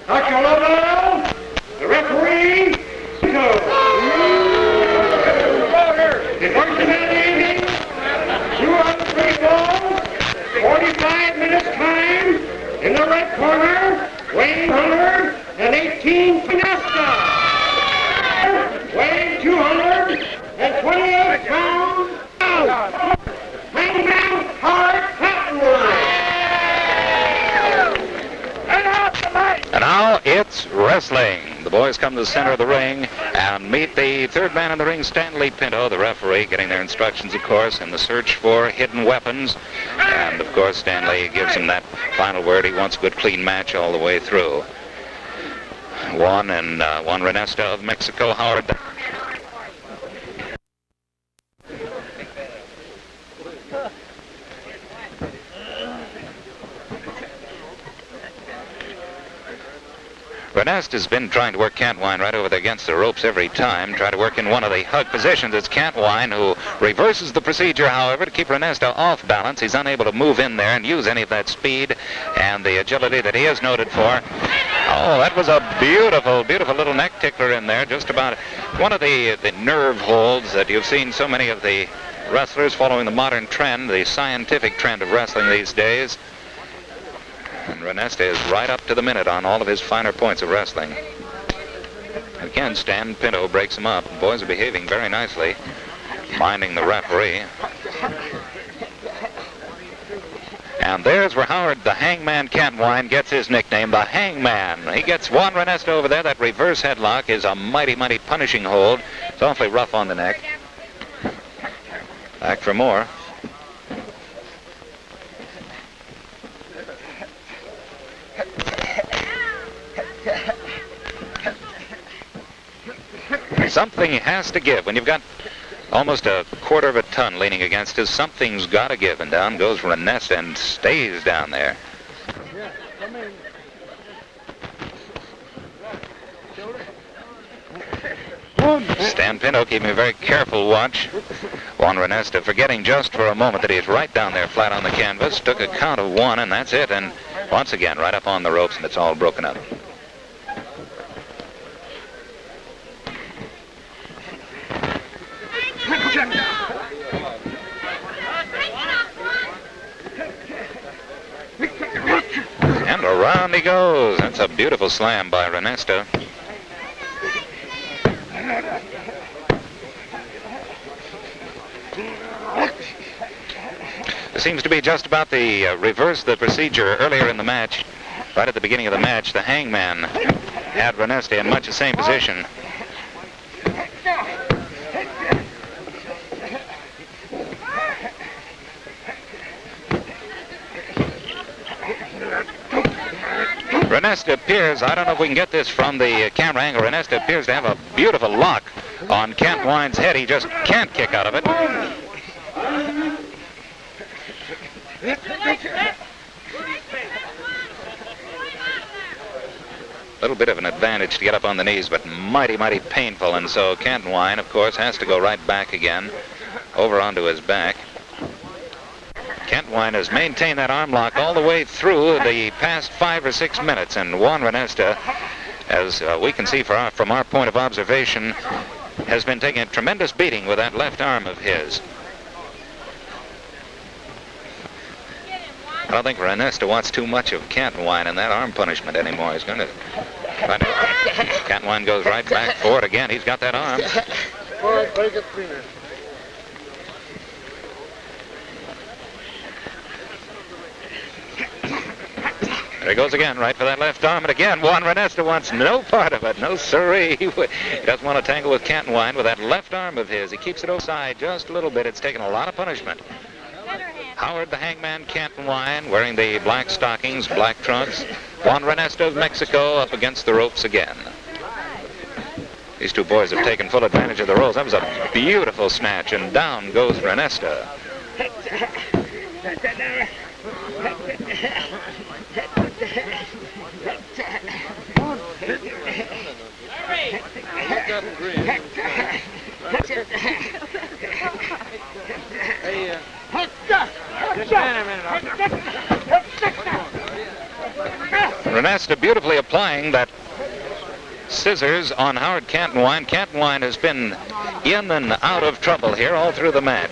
The referee, Pinto. The first of that evening, 2 out of 3 balls, 45 minutes time. In the red corner, weighing 118 Renesta. Weighing 228 pounds. Hangman Cantonwine. And now it's wrestling. The boys come to the center of the ring and meet the third man in the ring, Stanley Pinto, the referee, getting their instructions, of course, in the search for hidden weapons. And, of course, Stanley gives him that final word. He wants a good, clean match all the way through. Juan and Juan Renesta of Mexico, Howard. Renesta has been trying to work Cantonwine right over there against the ropes every time, try to work in one of the hug positions. It's Cantonwine who reverses the procedure, however, to keep Renesta off balance. He's unable to move in there and use any of that speed and the agility that he is noted for. Oh, that was a beautiful, beautiful little neck tickler in there, just about one of the nerve holds that you've seen so many of the wrestlers following the modern trend, the scientific trend of wrestling these days. And Renesta is right up to the minute on all of his finer points of wrestling. Again, Stan Pinto breaks him up. The boys are behaving very nicely, minding the referee. And there's where Howard, the Hangman Cantonwine, gets his nickname, the Hangman. He gets Juan Renesta over there. That reverse headlock is a mighty, mighty punishing hold. It's awfully rough on the neck. Back for more. Something has to give. When you've got almost a quarter of a ton leaning against us, something's got to give. And down goes Renesta and stays down there. Stan Pinto keeping a very careful watch. Juan Renesta forgetting just for a moment that he's right down there flat on the canvas. Took a count of 1, and that's it. And once again, right up on the ropes, and it's all broken up. And around he goes. That's a beautiful slam by Renesta. It seems to be just about the reverse of the procedure earlier in the match. Right at the beginning of the match, the Hangman had Renesta in much the same position. Renesta appears, I don't know if we can get this from the camera angle, Renesta appears to have a beautiful lock on Cantonwine's head. He just can't kick out of it. A little bit of an advantage to get up on the knees, but mighty, mighty painful. And so Cantonwine, of course, has to go right back again, over onto his back. Cantonwine has maintained that arm lock all the way through the past 5 or 6 minutes, and Juan Renesta, as we can see from our point of observation, has been taking a tremendous beating with that left arm of his. I don't think Renesta wants too much of Cantonwine in that arm punishment anymore. He's going to try to... Cantonwine goes right back for it again. He's got that arm. There he goes again, right for that left arm. And again, Juan Renesta wants no part of it. No sirree. He doesn't want to tangle with Cantonwine with that left arm of his. He keeps it outside just a little bit. It's taken a lot of punishment. Howard, the Hangman Cantonwine, wearing the black stockings, black trunks. Juan Renesta of Mexico up against the ropes again. These two boys have taken full advantage of the rolls. That was a beautiful snatch, and down goes Renesta. Renesta beautifully applying that scissors on Howard Cantonwine. Cantonwine has been in and out of trouble here all through the match.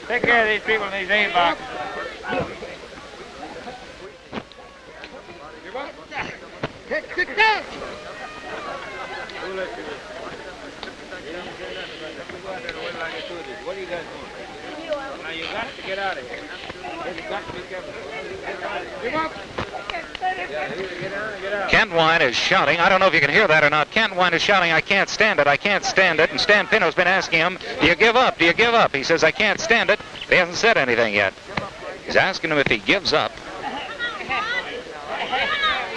Take care of these people in these aim boxes. What are you guys doing? Now you got to get out of here. You got to be careful. Give up. Cantonwine is shouting. I don't know if you can hear that or not. Cantonwine is shouting, I can't stand it, I can't stand it. And Stan Pinto's been asking him, do you give up, do you give up? He says, I can't stand it. He hasn't said anything yet. He's asking him if he gives up.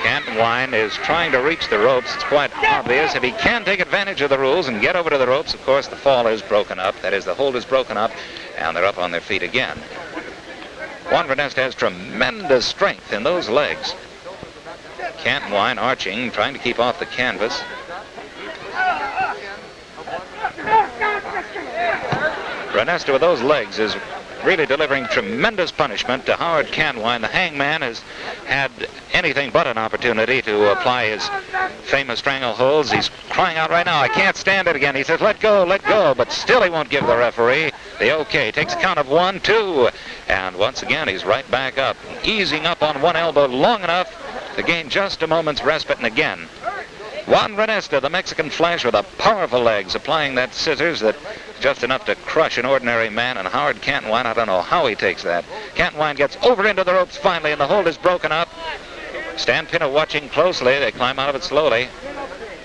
Cantonwine is trying to reach the ropes. It's quite obvious. If he can take advantage of the rules and get over to the ropes, of course, the fall is broken up. That is, the hold is broken up, and they're up on their feet again. Juan Renesta has tremendous strength in those legs. Cantonwine arching, trying to keep off the canvas. Renesta with those legs is really delivering tremendous punishment to Howard Cantonwine. The Hangman has had anything but an opportunity to apply his famous strangleholds. He's crying out right now, I can't stand it again. He says, let go, but still he won't give the referee the okay. Takes a count of 1, 2, and once again he's right back up, easing up on one elbow long enough to gain just a moment's respite, and again Juan Renesta, the Mexican Flash, with the powerful legs, applying that scissors that just enough to crush an ordinary man. And Howard Cantonwine, I don't know how he takes that. Cantonwine gets over into the ropes finally, and the hold is broken up. Stan Pinto watching closely. They climb out of it slowly.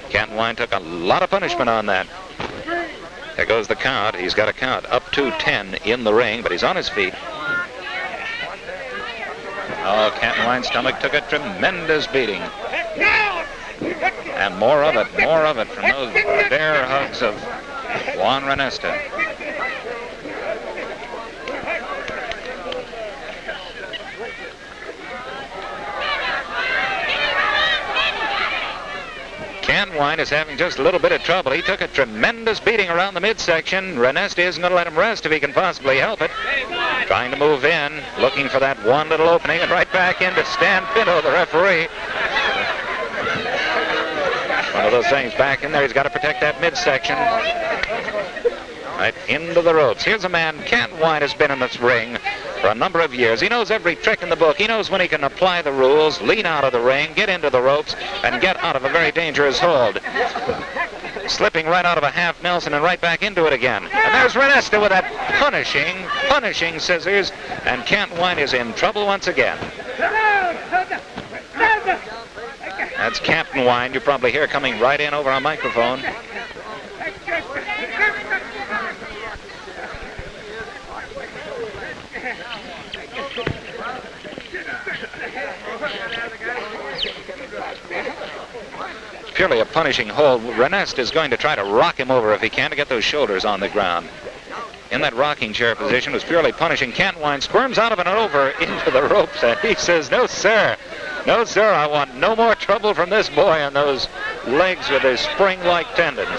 Cantonwine took a lot of punishment on that. There goes the count. He's got a count up to 10 in the ring, but he's on his feet. Oh, Cantonwine's stomach took a tremendous beating. And more of it from those bear hugs of Juan Renesta. Cantonwine is having just a little bit of trouble. He took a tremendous beating around the midsection. Renesta isn't going to let him rest if he can possibly help it. Trying to move in, looking for that one little opening, and right back into Stan Pinto, the referee. One of those things back in there. He's got to protect that midsection. Right into the ropes. Here's a man, Cantonwine has been in this ring for a number of years. He knows every trick in the book. He knows when he can apply the rules, lean out of the ring, get into the ropes, and get out of a very dangerous hold. Slipping right out of a half Nelson and right back into it again. And there's Renesta with that punishing scissors, and Cantonwine is in trouble once again. That's Cantonwine. You probably hear coming right in over our microphone. Purely a punishing hold. Renesta is going to try to rock him over if he can to get those shoulders on the ground. In that rocking chair position was purely punishing. Cantonwine squirms out of it and over into the ropes, and he says, no, sir. No, sir, I want no more trouble from this boy on those legs with his spring-like tendons.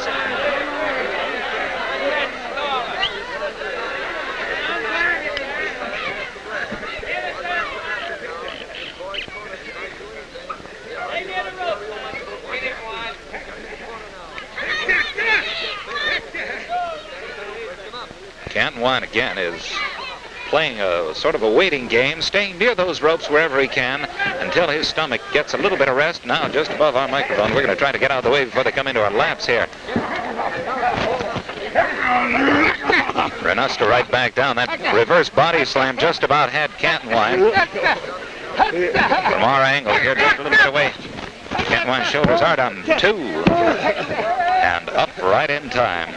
Cantonwine again is playing a sort of a waiting game, staying near those ropes wherever he can until his stomach gets a little bit of rest. Now just above our microphone. We're going to try to get out of the way before they come into our laps here. Renesta right back down. That reverse body slam just about had Cantonwine. From our angle here, just a little bit away. Cantonwine's shoulders are down 2. And up right in time.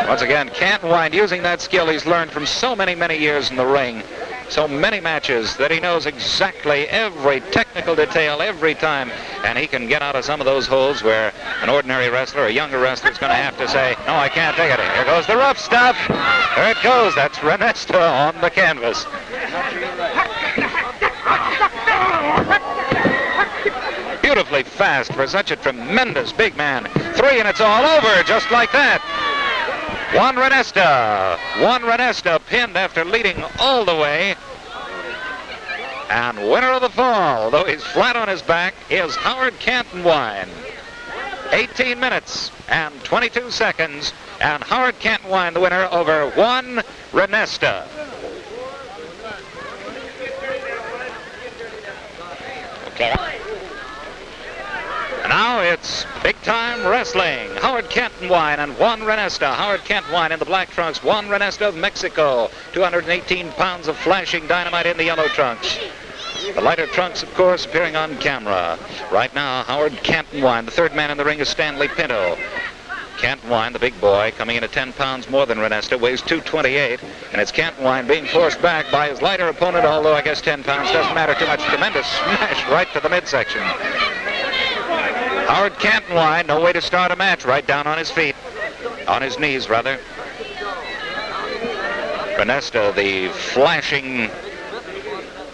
Once again, Cantonwine using that skill he's learned from so many years in the ring so many matches that he knows exactly every technical detail every time, and he can get out of some of those holes where an ordinary wrestler, a younger wrestler, is going to have to say, no, I can't take it. Here goes the rough stuff. There it goes. That's Renesta on the canvas. Beautifully fast for such a tremendous big man. 3 and it's all over just like that. Juan Renesta pinned after leading all the way. And winner of the fall, though he's flat on his back, is Howard Cantonwine. 18 minutes and 22 seconds, and Howard Cantonwine the winner over Juan Renesta. Okay. Now it's big-time wrestling. Howard Cantonwine and Juan Renesta. Howard Cantonwine in the black trunks. Juan Renesta of Mexico. 218 pounds of flashing dynamite in the yellow trunks. The lighter trunks, of course, appearing on camera. Right now, Howard Cantonwine. The third man in the ring is Stanley Pinto. Cantonwine, the big boy, coming in at 10 pounds more than Renesta, weighs 228, and it's Cantonwine being forced back by his lighter opponent, although I guess 10 pounds doesn't matter too much. Tremendous smash right to the midsection. Howard Cantonwine, no way to start a match, right down on his feet. On his knees, rather. Renesta, the flashing,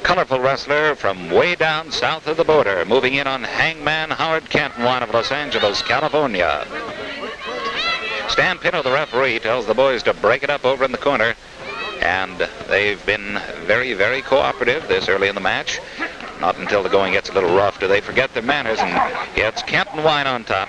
colorful wrestler from way down south of the border, moving in on Hangman Howard Cantonwine of Los Angeles, California. Stan Pinto, the referee, tells the boys to break it up over in the corner, and they've been very, very cooperative this early in the match. Not until the going gets a little rough do they forget their manners, and it's Cantonwine on top.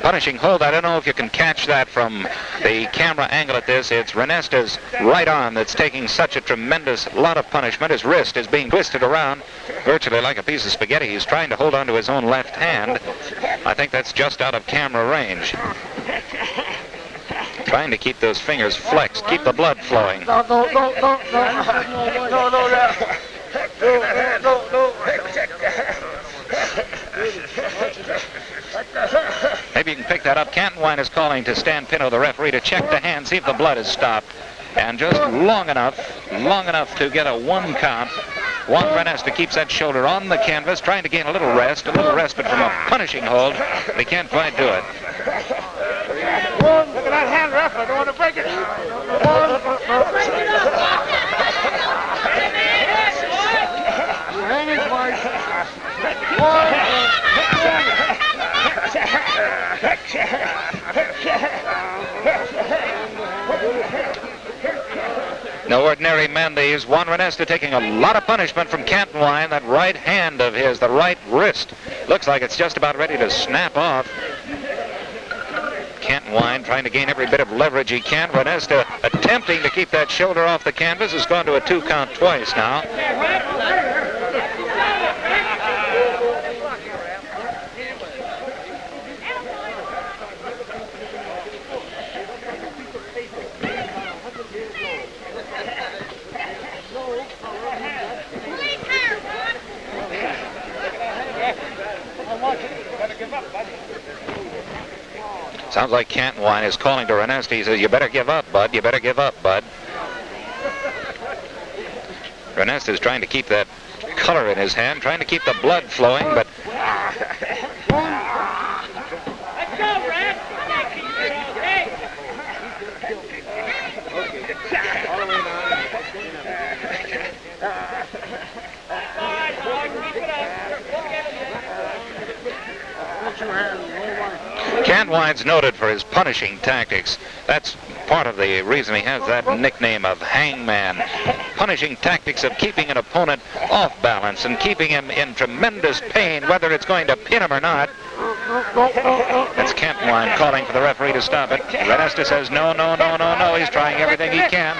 Punishing hold. I don't know if you can catch that from the camera angle at this. It's Renesta's right arm that's taking such a tremendous lot of punishment. His wrist is being twisted around virtually like a piece of spaghetti. He's trying to hold on to his own left hand. I think that's just out of camera range. Trying to keep those fingers flexed, keep the blood flowing. Maybe you can pick that up. Cantonwine is calling to Stan Pinto, the referee, to check the hand, see if the blood has stopped. And just long enough to get a 1 count. Juan Renesta keeps that shoulder on the canvas, trying to gain a little respite from a punishing hold, but he can't quite do it. Look at that hand, ref. I don't want to break it. No ordinary men, these. Juan Renesta taking a lot of punishment from Cantonwine. That right hand of his, the right wrist, looks like it's just about ready to snap off. Cantonwine trying to gain every bit of leverage he can. Renesta attempting to keep that shoulder off the canvas. Has gone to a 2 count twice now. Sounds like Cantonwine is calling to Renesta. He says, you better give up, bud. You better give up, bud. Renesta is trying to keep that color in his hand, trying to keep the blood flowing, but... Let's go, Red. Cantonwine's noted for his punishing tactics. That's part of the reason he has that nickname of Hangman. Punishing tactics of keeping an opponent off balance and keeping him in tremendous pain, whether it's going to pin him or not. That's Cantonwine calling for the referee to stop it. Renesta says, no. He's trying everything he can.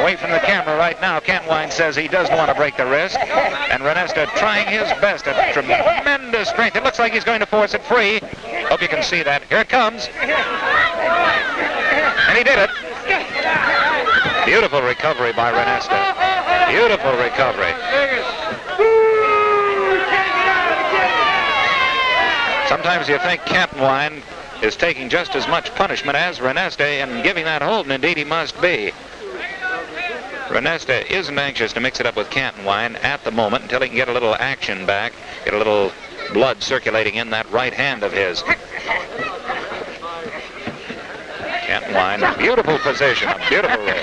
Away from the camera right now, Cantonwine says he doesn't want to break the wrist. And Renesta trying his best at tremendous strength. It looks like he's going to force it free. Hope you can see that. Here it comes. And he did it. Beautiful recovery by Renesta. Beautiful recovery. Sometimes you think Cantonwine is taking just as much punishment as Renesta and giving that hold, and indeed he must be. Renesta isn't anxious to mix it up with Cantonwine at the moment until he can get a little action back, get a little blood circulating in that right hand of his. Cantonwine, a beautiful position, a beautiful roll.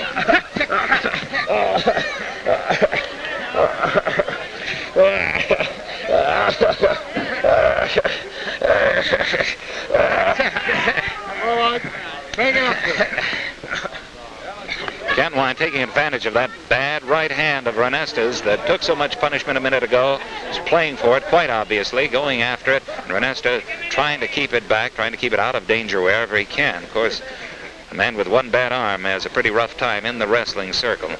Cantonwine taking advantage of that bad right hand of Renesta's that took so much punishment a minute ago. Is playing for it quite obviously, going after it. And Renesta trying to keep it back, trying to keep it out of danger wherever he can. Of course, a man with one bad arm has a pretty rough time in the wrestling circle.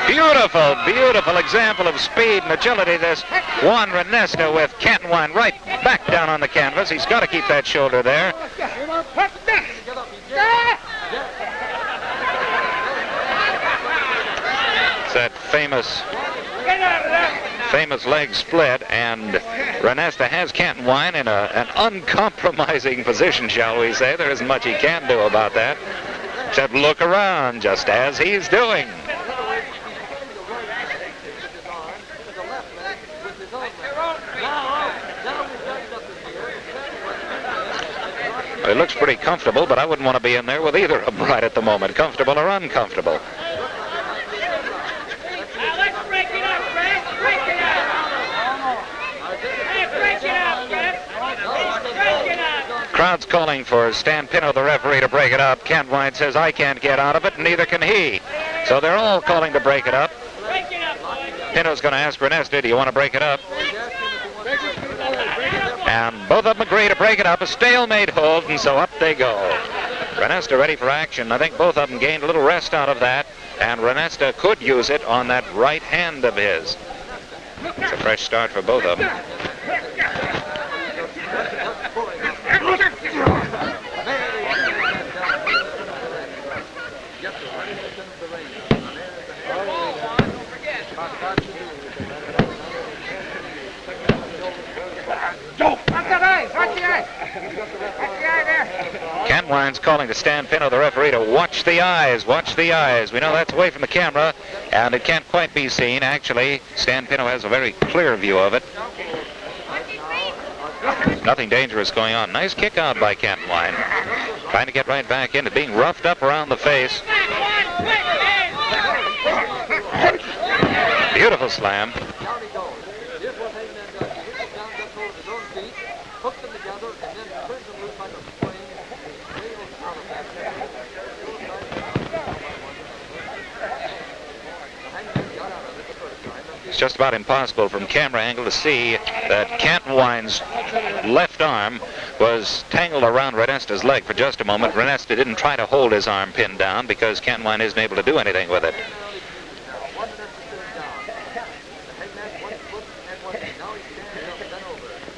Beautiful, beautiful example of speed and agility, this Juan Renesta with Cantonwine right back down on the canvas. He's got to keep that shoulder there. It's that famous leg split, and Renesta has Cantonwine in an uncompromising position, shall we say. There isn't much he can do about that, except look around just as he's doing. It looks pretty comfortable, but I wouldn't want to be in there with either of them right at the moment, comfortable or uncomfortable. Let's break it up, Fred. Break it up. Hey, break it up, Fred. Break it up. Crowd's calling for Stan Pinto, the referee, to break it up. Cantonwine says, I can't get out of it, and neither can he. So they're all calling to break it up. Break it up, boys. Pinto's going to ask Renesta, do you want to break it up? And both of them agree to break it up, a stalemate hold, and so up they go. Renesta ready for action. I think both of them gained a little rest out of that, and Renesta could use it on that right hand of his. It's a fresh start for both of them. Cantonwine's calling to Stan Pinto, the referee, to watch the eyes, watch the eyes. We know that's away from the camera, and it can't quite be seen. Actually, Stan Pinto has a very clear view of it. Nothing dangerous going on. Nice kick out by Cantonwine. Trying to get right back into being roughed up around the face. Beautiful slam. It's just about impossible from camera angle to see that Cantonwine's left arm was tangled around Renesta's leg for just a moment. Renesta didn't try to hold his arm pinned down because Cantonwine isn't able to do anything with it.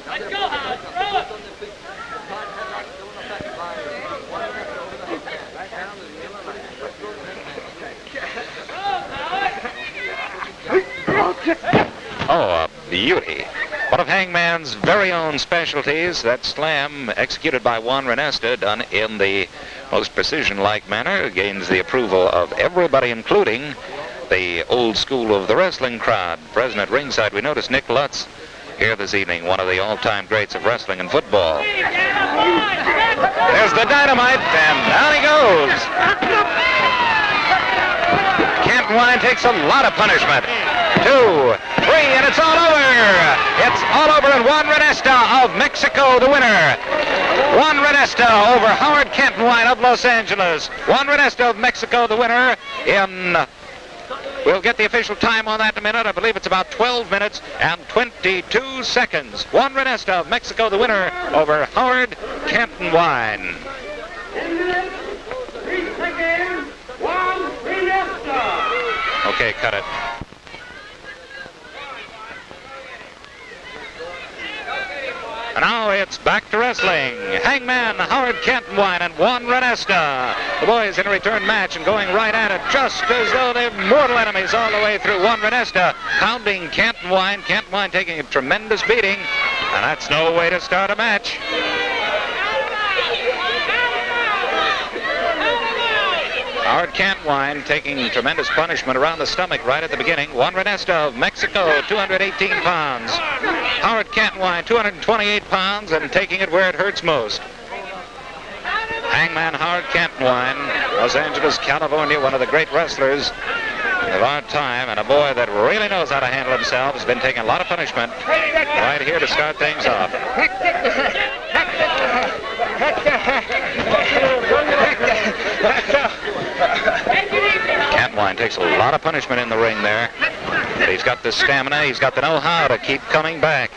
Let's go, Howard. Throw it. Oh, a beauty. One of Hangman's very own specialties, that slam executed by Juan Renesta, done in the most precision-like manner, gains the approval of everybody, including the old school of the wrestling crowd. Present at ringside, we notice Nick Lutz here this evening, one of the all-time greats of wrestling and football. There's the dynamite, and down he goes. Cantonwine takes a lot of punishment. 2, 3, and it's all over. It's all over, and Juan Renesta of Mexico, the winner. Juan Renesta over Howard Cantonwine of Los Angeles. Juan Renesta of Mexico, the winner in... We'll get the official time on that in a minute. I believe it's about 12 minutes and 22 seconds. Juan Renesta of Mexico, the winner over Howard Cantonwine. 3 seconds, Juan Renesta. Okay, cut it. And now it's back to wrestling. Hangman Howard Cantonwine and Juan Renesta. The boys in a return match and going right at it just as though they're mortal enemies all the way through. Juan Renesta pounding Cantonwine. Cantonwine taking a tremendous beating. And that's no way to start a match. Howard Cantonwine taking tremendous punishment around the stomach right at the beginning. Juan Renesta of Mexico, 218 pounds. Howard Cantonwine, 228 pounds, and taking it where it hurts most. Hangman Howard Cantonwine, Los Angeles, California, one of the great wrestlers of our time, and a boy that really knows how to handle himself, has been taking a lot of punishment right here to start things off. Cantonwine takes a lot of punishment in the ring there. But he's got the stamina, he's got the know-how to keep coming back.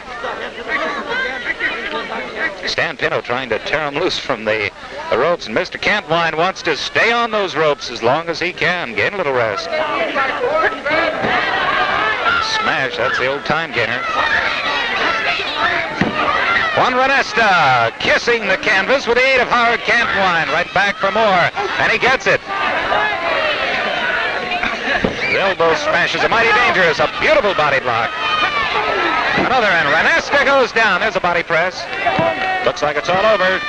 Stan Pinto trying to tear him loose from the ropes, and Mr. Cantonwine wants to stay on those ropes as long as he can, gain a little rest. Smash, that's the old time gainer. Juan Renesta kissing the canvas with the aid of Howard Cantonwine. Right back for more, and he gets it. The elbow smash is a mighty dangerous, a beautiful body block. Another, and Renesta goes down. There's a body press. Looks like it's all over. 2, 3.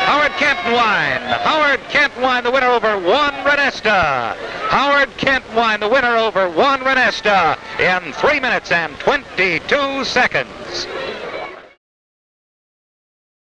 Howard Cantonwine. Howard Cantonwine, the winner over Juan Renesta. Howard Cantonwine, the winner over Juan Renesta in 3 minutes and 22 seconds.